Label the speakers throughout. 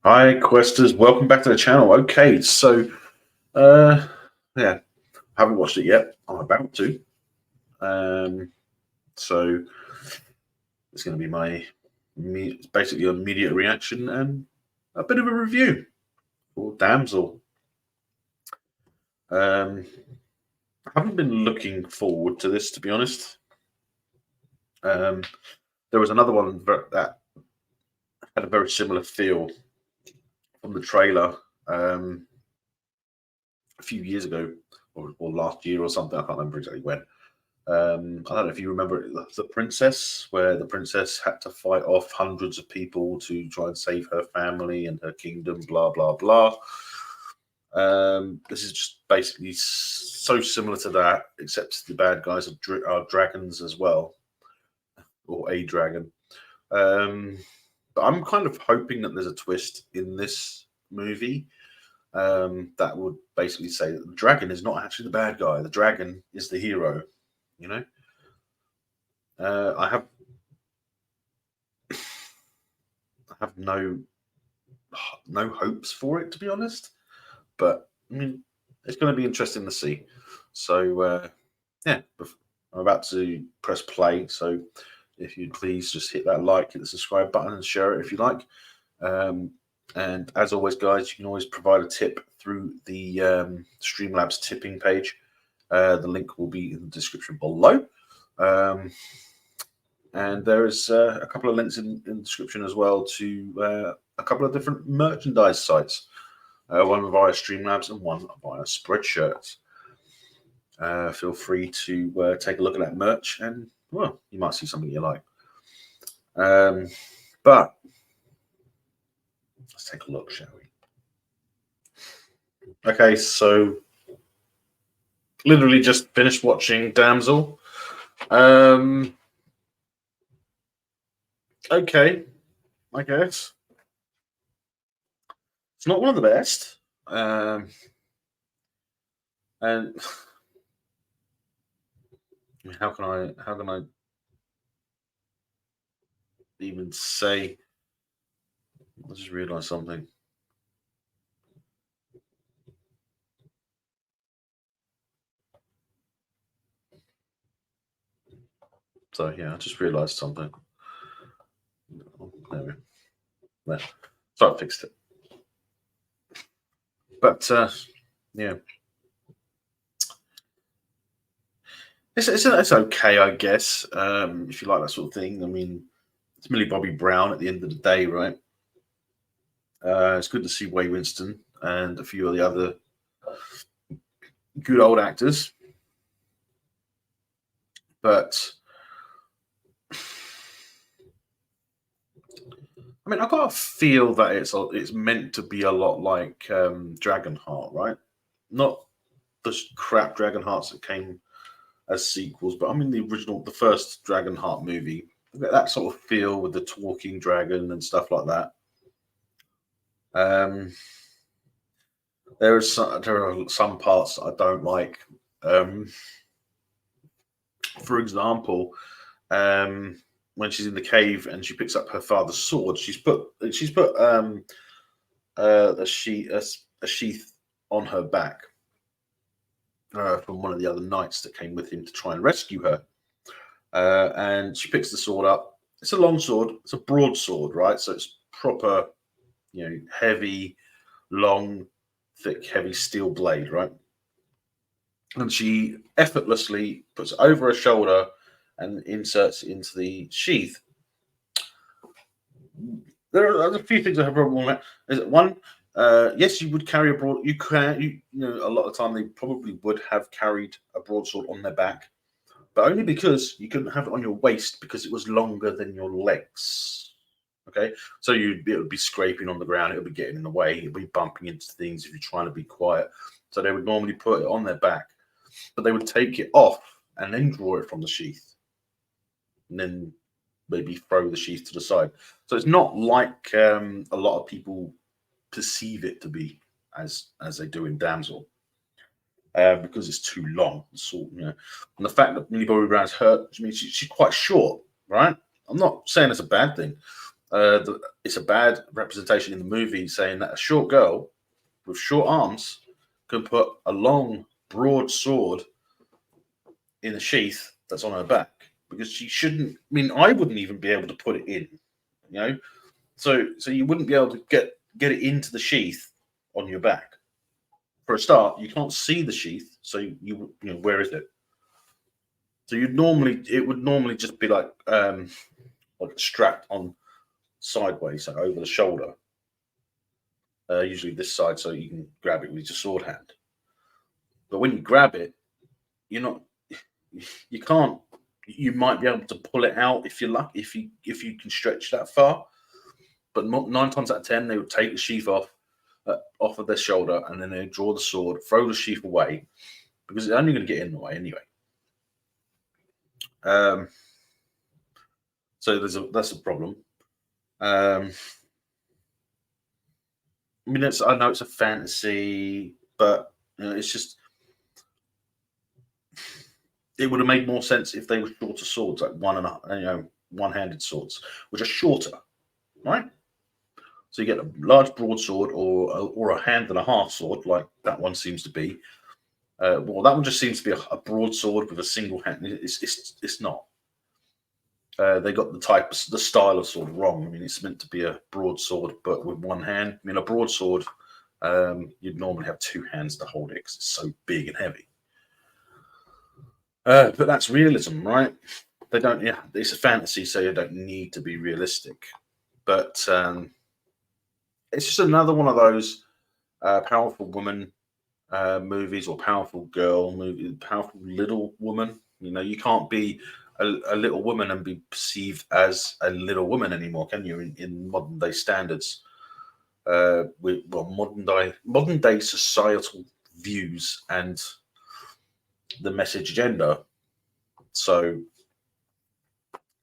Speaker 1: Hi, Questers. Welcome back to the channel. Okay, so uh yeah, haven't watched it yet. I'm about to. Um so it's gonna be it's basically an immediate reaction and a bit of a review for Damsel. I haven't been looking forward to this, to be honest. Um there was another one that had a very similar feel from the trailer a few years ago or last year or something. I can't remember exactly when. I don't know if you remember it, the princess, where the princess had to fight off hundreds of people to try and save her family and her kingdom, blah blah blah. This is just basically so similar to that, except the bad guys are dragons as well, or a dragon. Um, but I'm kind of hoping that there's a twist in this movie that would basically say that the dragon is not actually the bad guy. The dragon is the hero. You know, I have no hopes for it, to be honest. But I mean, it's going to be interesting to see. So yeah, I'm about to press play. So if you'd please just hit that like, hit the subscribe button, and share it if you like. And as always, guys, you can always provide a tip through the Streamlabs tipping page. The link will be in the description below. And there's a couple of links in the description as well to a couple of different merchandise sites. One via Streamlabs and one via Spreadshirt. Feel free to take a look at that merch, and well, you might see something you like. But let's take a look, shall we? Okay, so literally just finished watching Damsel. Okay, I guess it's not one of the best. And how can I even say? I just realized something. So yeah, I just realized something. There. So I fixed it. But yeah, it's okay, I guess. If you like that sort of thing. I mean, it's Millie Bobby Brown at the end of the day, right? It's good to see Way Winston and a few of the other good old actors. But I mean, I got to feel that it's meant to be a lot like Dragonheart, right? Not the crap Dragonhearts that came as sequels, but I mean the first Dragonheart movie. That sort of feel with the talking dragon and stuff like that. There are some parts that I don't like. For example, when she's in the cave and she picks up her father's sword, she's put a sheath on her back from one of the other knights that came with him to try and rescue her. And she picks the sword up. It's a long sword. It's a broadsword, right? So it's proper, heavy, long, thick, heavy steel blade, right? And she effortlessly puts it over her shoulder and inserts it into the sheath. There are a few things I have a problem with. Is that one? Yes, you would carry a broad. A lot of time they probably would have carried a broadsword on their back, but only because you couldn't have it on your waist because it was longer than your legs. Okay, so it would be scraping on the ground. It would be getting in the way. It would be bumping into things if you're trying to be quiet. So they would normally put it on their back, but they would take it off and then draw it from the sheath, and then maybe throw the sheath to the side. So it's not like a lot of people perceive it to be as they do in Damsel. Because it's too long, and the fact that Millie Bobby Brown's hurt, I mean, she's quite short, right? I'm not saying it's a bad thing. It's a bad representation in the movie, saying that a short girl with short arms can put a long, broad sword in a sheath that's on her back, because she shouldn't. I mean, I wouldn't even be able to put it in, you know. So you wouldn't be able to get it into the sheath on your back. For a start, you can't see the sheath, so where is it? So it would normally just be like strapped on sideways, so over the shoulder, usually this side, so you can grab it with your sword hand. But when you grab it, you're not, you can't. You might be able to pull it out if you're lucky, if you can stretch that far. But 9 times out of 10, they would take the sheath off of their shoulder, and then they draw the sword, throw the sheath away, because it's only going to get in the way anyway. So that's a problem. I mean, I know it's a fantasy, but it's just, it would have made more sense if they were shorter swords, like one-handed swords, which are shorter, right? So you get a large broadsword, or a hand and a half sword, like that one seems to be. Well, that one just seems to be a broadsword with a single hand. It's not. They got the style of sword wrong. I mean, it's meant to be a broadsword, but with one hand. I mean, a broadsword, you'd normally have two hands to hold it because it's so big and heavy. But that's realism, right? They don't. Yeah, it's a fantasy, so you don't need to be realistic. But it's just another one of those powerful woman movies, or powerful girl movie, powerful little woman. You can't be a little woman and be perceived as a little woman anymore, can you? In modern day standards, modern day societal views and the message agenda. So,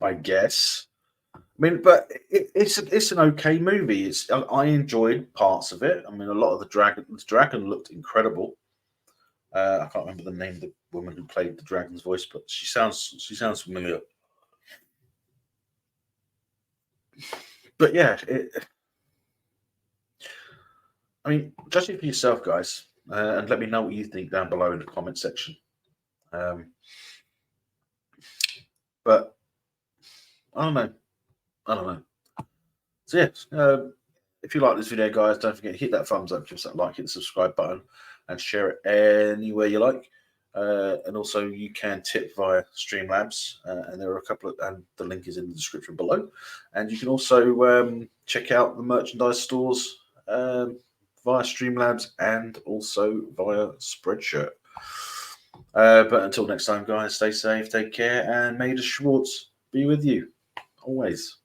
Speaker 1: I guess. I mean, but it's an okay movie. I enjoyed parts of it. I mean, a lot of the dragon looked incredible. I can't remember the name of the woman who played the dragon's voice, but she sounds familiar. But yeah, I mean, judge it for yourself, guys, and let me know what you think down below in the comment section. Um, but I don't know. I don't know. So yeah, if you like this video, guys, don't forget to hit that thumbs up, just that like, hit the subscribe button, and share it anywhere you like. And also, you can tip via Streamlabs, and there are a couple and the link is in the description below. And you can also check out the merchandise stores via Streamlabs and also via Spreadshirt. But until next time, guys, stay safe, take care, and may the Schwartz be with you always.